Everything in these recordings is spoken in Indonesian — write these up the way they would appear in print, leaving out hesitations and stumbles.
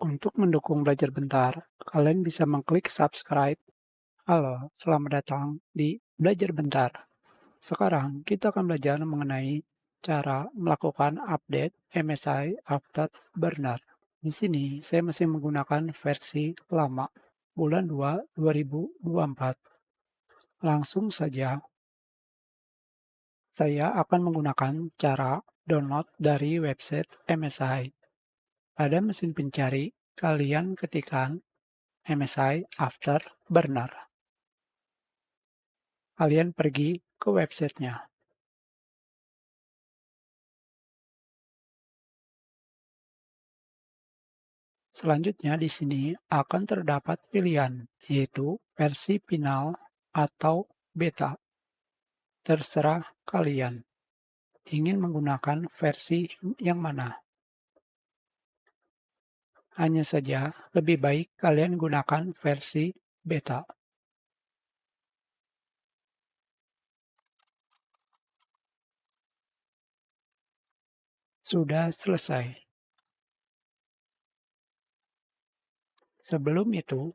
Untuk mendukung Belajar Bentar, kalian bisa mengklik subscribe. Halo, selamat datang di Belajar Bentar. Sekarang kita akan belajar mengenai cara melakukan update MSI Afterburner. Di sini saya masih menggunakan versi lama, bulan 2 2024. Langsung saja, saya akan menggunakan cara download dari website MSI. Pada mesin pencari, kalian ketikkan MSI Afterburner. Kalian pergi ke websitenya. Selanjutnya di sini akan terdapat pilihan, yaitu versi final atau beta. Terserah kalian ingin menggunakan versi yang mana. Hanya saja lebih baik kalian gunakan versi beta. Sudah selesai. Sebelum itu,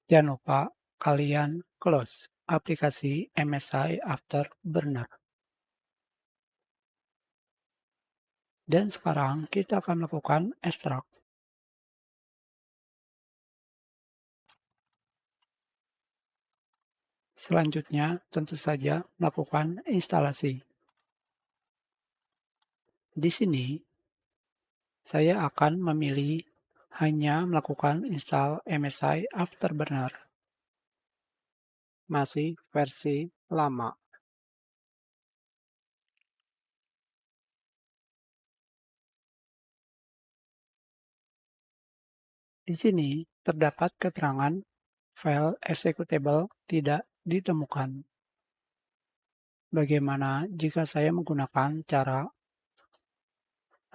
jangan lupa kalian close aplikasi MSI Afterburner. Dan sekarang kita akan melakukan extract. Selanjutnya, tentu saja melakukan instalasi. Di sini, saya akan memilih hanya melakukan install MSI Afterburner. Masih versi lama. Di sini terdapat keterangan file executable tidak ditemukan. Bagaimana jika saya menggunakan cara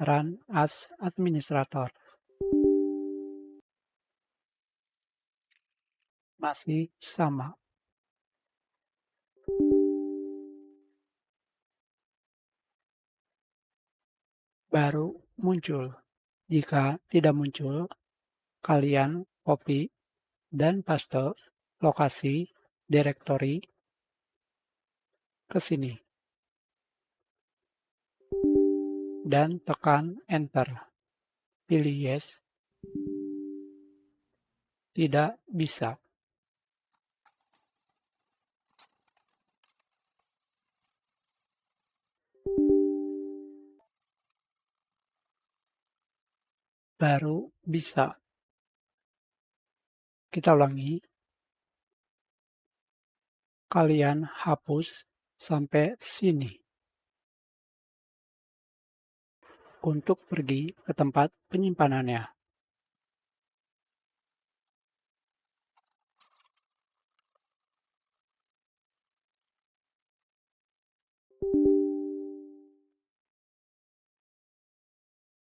run as administrator? Masih sama. Baru muncul. Jika tidak muncul, kalian copy dan paste lokasi direktori ke sini dan tekan enter. Pilih yes. Tidak bisa. Baru bisa. Kita ulangi. Kalian hapus sampai sini. Untuk pergi ke tempat penyimpanannya.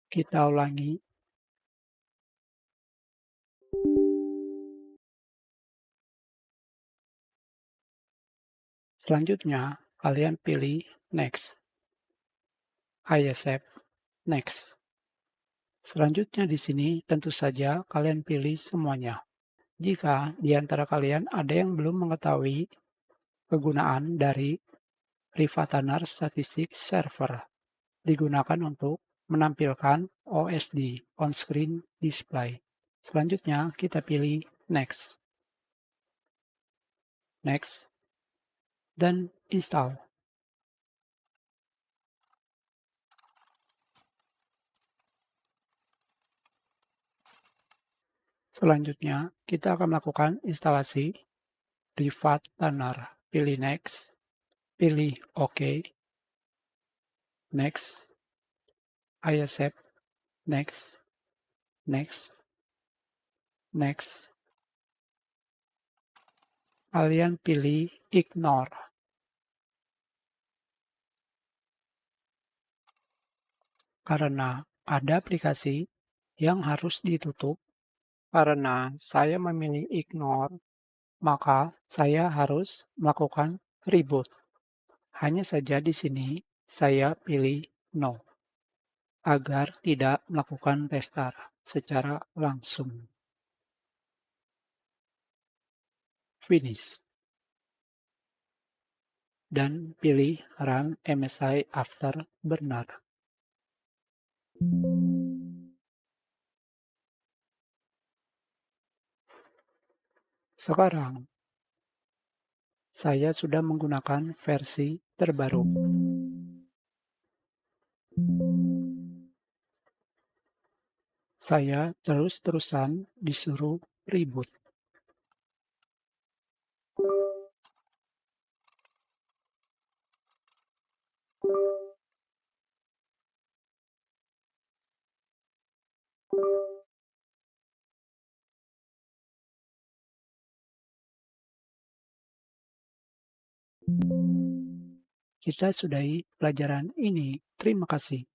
Kita ulangi. Selanjutnya, kalian pilih next. I accept next. Selanjutnya di sini tentu saja kalian pilih semuanya. Jika di antara kalian ada yang belum mengetahui kegunaan dari Privatanar Statistics Server, digunakan untuk menampilkan OSD, on-screen display. Selanjutnya kita pilih next. Next. Dan install. Selanjutnya, kita akan melakukan instalasi Privatanar. Pilih next, pilih OK, next, I accept, next, next, next. Kalian pilih ignore. Karena ada aplikasi yang harus ditutup. Karena saya memilih ignore, maka saya harus melakukan reboot. Hanya saja di sini saya pilih no, agar tidak melakukan restart. secara langsung. Finish. Dan pilih Run MSI After Burner. Sekarang, saya sudah menggunakan versi terbaru. Saya terus-terusan disuruh ribut. Kita sudahi pelajaran ini. Terima kasih.